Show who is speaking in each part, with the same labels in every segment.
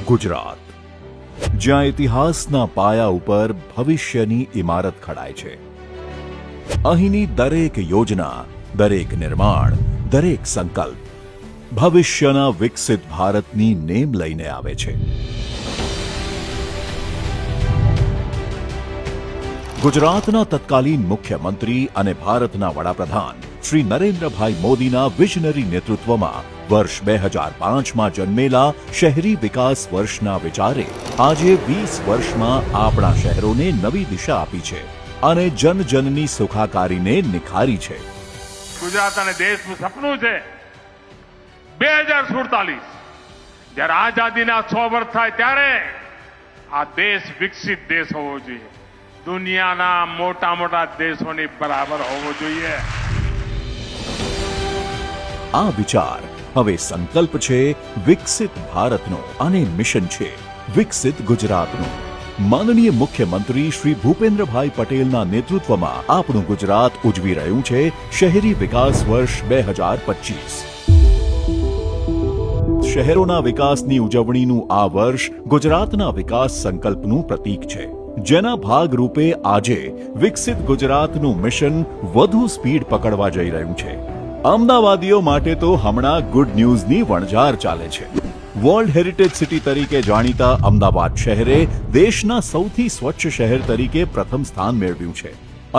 Speaker 1: ગુજરાત, જ્યાં ઇતિહાસના પાયા ઉપર ભવિષ્યની ઇમારત ખડાય છે. અહીંની દરેક યોજના, દરેક નિર્માણ, દરેક સંકલ્પ ભવિષ્યના વિકસિત ભારતની નેમ લઈને આવે છે. ગુજરાતના તત્કાલીન મુખ્યમંત્રી અને ભારતના વડાપ્રધાન શ્રી નરેન્દ્રભાઈ મોદીના વિઝનરી નેતૃત્વમાં વર્ષ 2005માં જન્મેલા શહેરી વિકાસ વર્ષના વિચારે આજે 20 વર્ષમાં આપણા શહેરોને નવી દિશા આપી છે અને જનજનની સુખાકારીને નિખારી છે.
Speaker 2: ગુજરાત અને દેશનું સપનું છે 2047 જ્યારે આઝાદીના 100 વર્ષ થાય ત્યારે આ દેશ વિકસિત દેશ હોવો જોઈએ, દુનિયાના મોટા મોટા દેશોની બરાબર હોવો જોઈએ.
Speaker 1: આ વિચાર હવે સંકલ્પ છે વિકસિત ભારતનો અને મિશન છે વિકસિત ગુજરાતનું. માનનીય મુખ્યમંત્રી શ્રી ભૂપેન્દ્રભાઈ પટેલના નેતૃત્વમાં આપણું ગુજરાત ઉજવી રહ્યું છે શહેરી વિકાસ વર્ષ 2025. શહેરોના વિકાસની ઉજવણીનું આ વર્ષ ગુજરાતના વિકાસ સંકલ્પનું પ્રતીક છે, જેના ભાગરૂપે આજે વિકસિત ગુજરાતનું મિશન વધુ સ્પીડ પકડવા જઈ રહ્યું છે. અમદાવાદીઓ માટે તો હમણાં ગુડ ન્યૂઝની વણઝાર ચાલે છે. વર્લ્ડ હેરિટેજ સિટી તરીકે જાણીતા અમદાવાદ શહેરે દેશના સૌથી સ્વચ્છ શહેર તરીકે પ્રથમ સ્થાન મેળવ્યું છે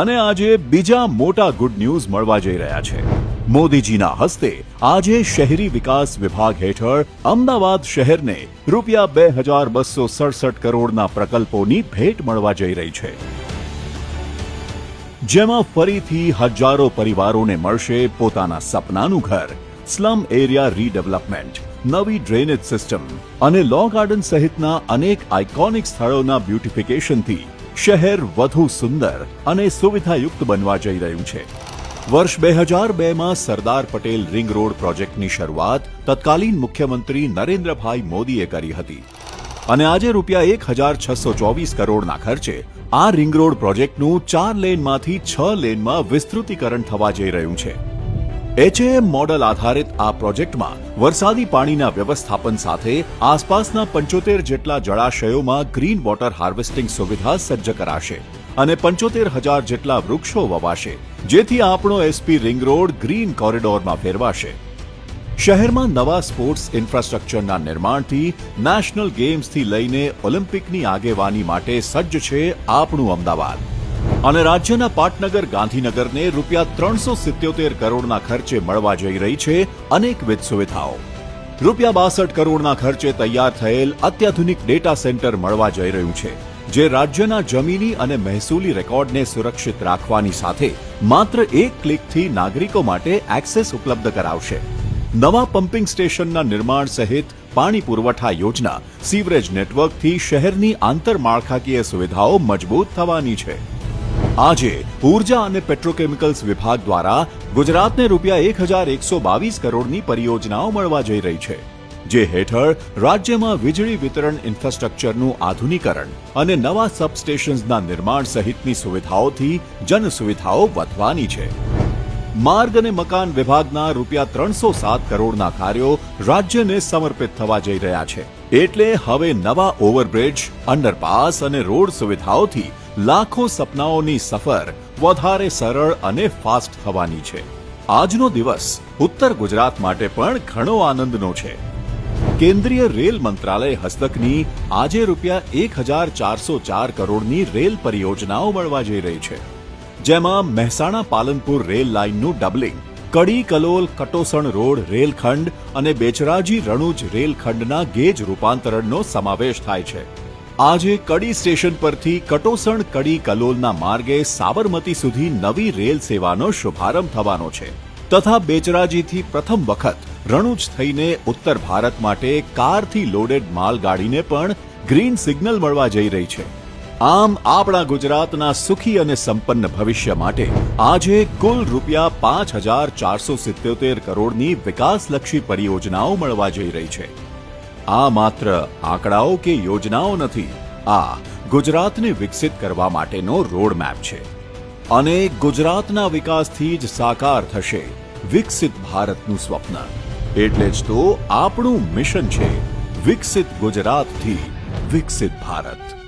Speaker 1: અને આજે બીજા મોટા ગુડ ન્યૂઝ મળવા જઈ રહ્યા છે. મોદીજીના હસ્તે આજે શહેરી વિકાસ વિભાગ હેઠળ અમદાવાદ શહેરને ₹2267 કરોડના પ્રકલ્પોની ભેટ મળવા જઈ રહી છે, જેમાં ફરીથી હજારો પરિવારોને મળશે પોતાના સપનાનું ઘર, સ્લમ એરિયા રીડેવલપમેન્ટ, નવી ડ્રેનેજ સિસ્ટમ અને લો ગાર્ડન સહિતના અનેક આઇકોનિક સ્થળોના બ્યુટિફિકેશનથી શહેર વધુ સુંદર અને સુવિધાયુક્ત બનવા જઈ રહ્યું છે. વર્ષ 2002માં સરદાર પટેલ રિંગ રોડ પ્રોજેક્ટની શરૂઆત તત્કાલીન મુખ્યમંત્રી નરેન્દ્રભાઈ મોદીએ કરી હતી અને આજે ₹1624 કરોડના ખર્ચે આ રિંગ રોડ પ્રોજેક્ટનું 4 લેનમાંથી 6 લેનમાં વિસ્તૃતીકરણ થવા જઈ રહ્યું છે. HAM મોડલ આધારિત આ પ્રોજેક્ટમાં વરસાદી પાણીના વ્યવસ્થાપન સાથે આસપાસના 75 જેટલા જળાશયોમાં ગ્રીન વોટર હાર્વેસ્ટિંગ સુવિધા સજ્જ કરાશે અને 75,000 જેટલા વૃક્ષો વવાશે, જેથી આપણો SP રિંગ રોડ ગ્રીન કોરિડોરમાં ફેરવાશે. શહેરમાં નવા સ્પોર્ટ્સ ઇન્ફ્રાસ્ટ્રક્ચરના નિર્માણથી નેશનલ ગેમ્સથી લઈને ઓલિમ્પિકની આગેવાની માટે સજ્જ છે આપણું અમદાવાદ અને રાજ્યના પાટનગર ગાંધીનગરને ₹377 કરોડના ખર્ચે મળવા જઈ રહી છે અનેકવિધ સુવિધાઓ. ₹62 કરોડના ખર્ચે તૈયાર થયેલ અત્યાધુનિક ડેટા સેન્ટર મળવા જઈ રહ્યું છે, જે રાજ્યના જમીની અને મહેસૂલી રેકોર્ડને સુરક્ષિત રાખવાની સાથે માત્ર એક ક્લિકથી નાગરિકો માટે એક્સેસ ઉપલબ્ધ કરાવશે. નવા પમ્પિંગ સ્ટેશનના નિર્માણ સહિત પાણી પુરવઠા યોજના, સીવરેજ નેટવર્કથી શહેરની આંતરમાળખાકીય સુવિધાઓ મજબૂત થવાની છે. આજે ઉર્જા અને પેટ્રોકેમિકલ્સ વિભાગ દ્વારા ગુજરાતને ₹1122 કરોડની પરિયોજનાઓ મળવા જઈ રહી છે, જે હેઠળ રાજ્યમાં વીજળી વિતરણ ઇન્ફ્રાસ્ટ્રક્ચરનું આધુનિકરણ અને નવા સબસ્ટેશન્સના નિર્માણ સહિતની સુવિધાઓથી જનસુવિધાઓ વધવાની છે. માર્ગ અને મકાન વિભાગના ₹307 કરોડના કાર્યો રાજ્યને સમર્પિત થવા જઈ રહ્યા છે, એટલે હવે નવા ઓવરબ્રિજ, અંડરપાસ અને રોડ સુવિધાઓથી લાખો સપનાઓની સફર વધારે સરળ અને ફાસ્ટ થવાની છે. આજનો દિવસ ઉત્તર ગુજરાત માટે પણ ઘણો આનંદનો છે. કેન્દ્રીય રેલ મંત્રાલય હસ્તકની આજે ₹1404 કરોડની રેલ પરિયોજનાઓ મળવા જઈ રહી છે, જેમાં મહેસાણા પાલનપુર રેલ લાઇનનું ડબલિંગ, કડી કલોલ કટોસણ રોડ રેલખંડ અને બેચરાજી રણુજ રેલખંડના ગેજ રૂપાંતરણનો સમાવેશ થાય છે. આજે કડી સ્ટેશન પરથી કટોસણ કડી કલોલના માર્ગે સાબરમતી સુધી નવી રેલ સેવાનો શુભારંભ થવાનો છે તથા બેચરાજીથી પ્રથમ વખત રણુજ થઈને ઉત્તર ભારત માટે કારથી લોડેડ માલગાડીને પણ ગ્રીન સિગ્નલ મળવા જઈ રહી છે. આમ આપણા ગુજરાતના સુખી અને સંપન્ન ભવિષ્ય માટે આજે કુલ ₹5477 કરોડની વિકાસલક્ષી પરિયોજનાઓ મળવા જઈ રહી છે. આ માત્ર આંકડાઓ કે યોજનાઓ નથી, આ ગુજરાતને વિકસિત કરવા માટેનો રોડમેપ છે અને ગુજરાતના વિકાસથી જ સાકાર થશે વિકસિત ભારતનું સ્વપ્ન. એટલે જ તો આપણું મિશન છે વિકસિત ગુજરાતથી વિકસિત ભારત.